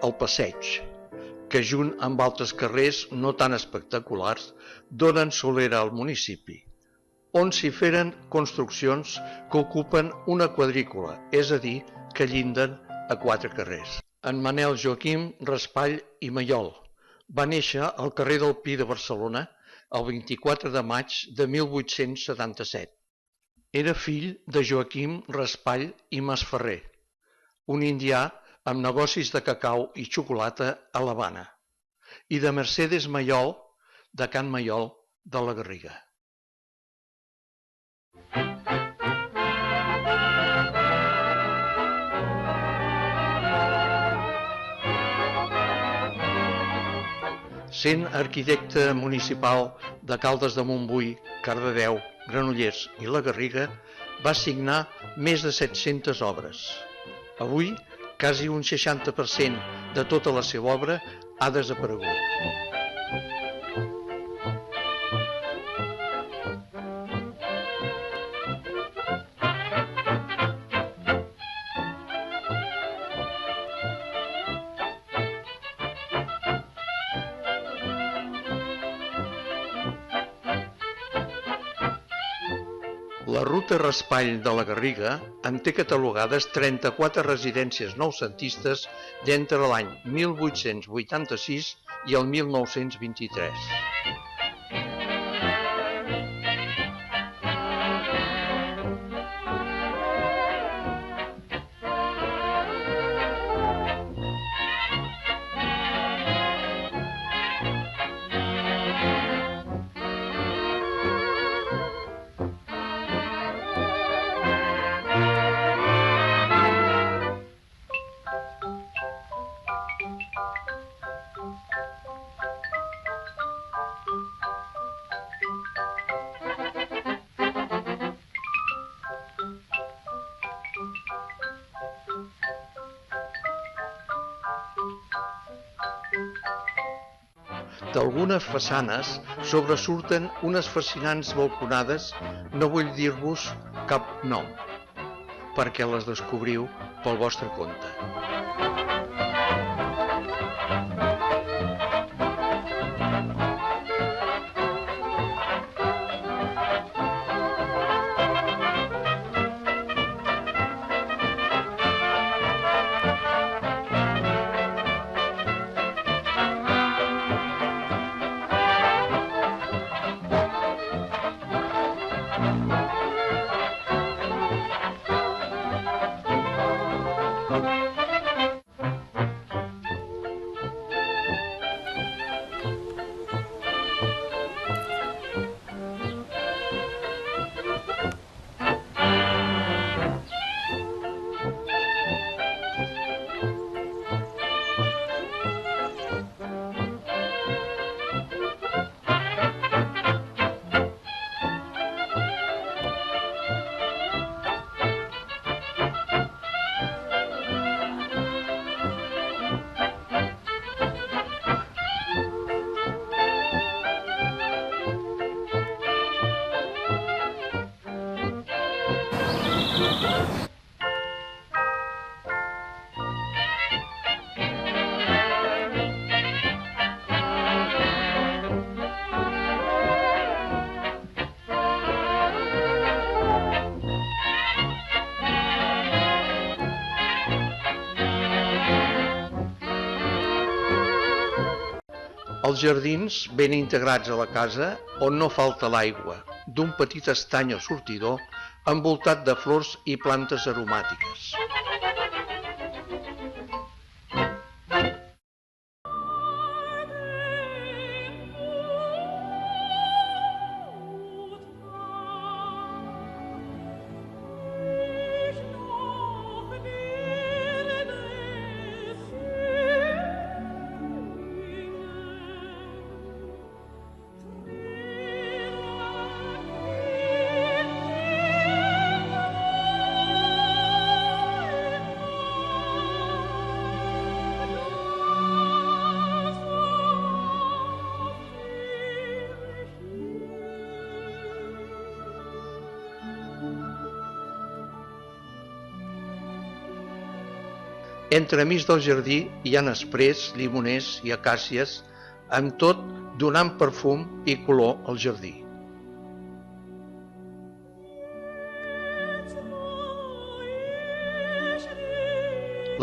El passeig, que junt amb altres carrers no tan espectaculars donen solera al municipi, on s'hi feren construccions que ocupen una quadrícula, és a dir, que llinden a 4 carrers. En Manel Joaquim Raspall i Mayol va néixer al carrer del Pi de Barcelona el 24 de maig de 1877. Era fill de Joaquim Raspall i Masferrer, un indià amb negocis de cacau i xocolata a l'Havana, i de Mercedes Mayol, de Can Mayol de la Garriga. Sent arquitecte municipal de Caldes de Montbui, Cardedeu, Granollers i la Garriga, va signar més de 700 obres. Avui, quasi un 60% de tota la seva obra ha desaparegut. La ruta Raspall de la Garriga en té catalogades 34 residències noucentistes d'entre l'any 1886 i el 1923. D'algunes façanes sobresurten unes fascinants balconades, no vull dir-vos cap nom, perquè les descobriu pel vostre compte. Els jardins, ben integrats a la casa, on no falta l'aigua, d'un petit estany o sortidor envoltat de flors i plantes aromàtiques. Entremig del jardí hi ha nesprers, llimoners i acàcies, amb tot donant perfum i color al jardí.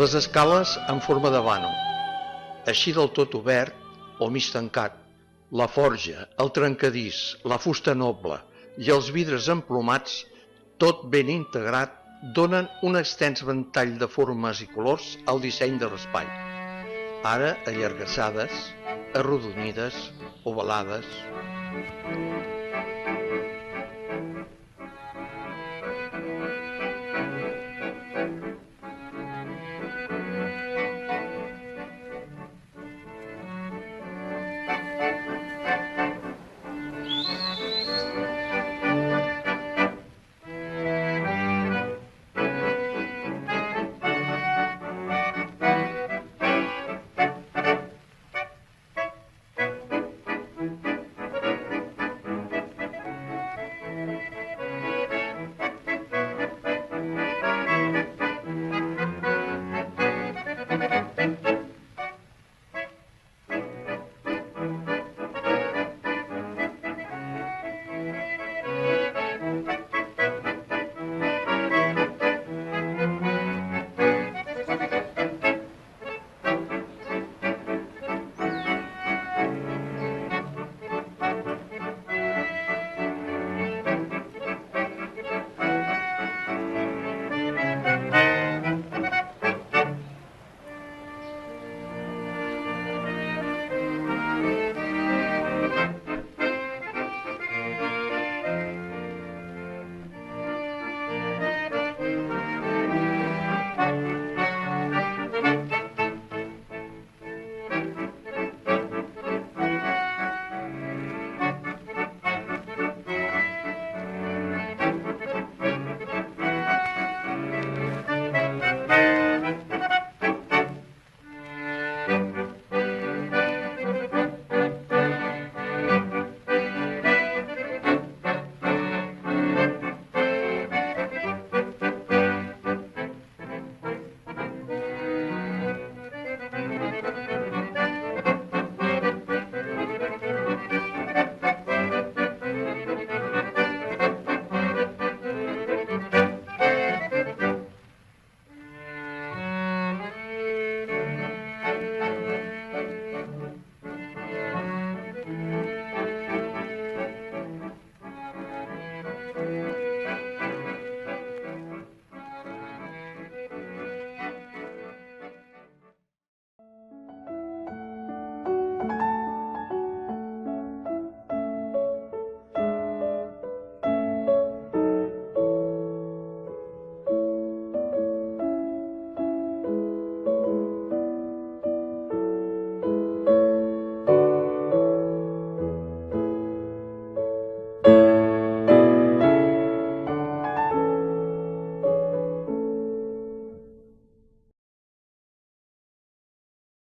Les escales en forma de vano, així del tot obert o mig tancat, la forja, el trencadís, la fusta noble i els vidres emplomats, tot ben integrat, donen un extens ventall de formes i colors al disseny de l'espai, ara allargassades, arrodonides, ovalades.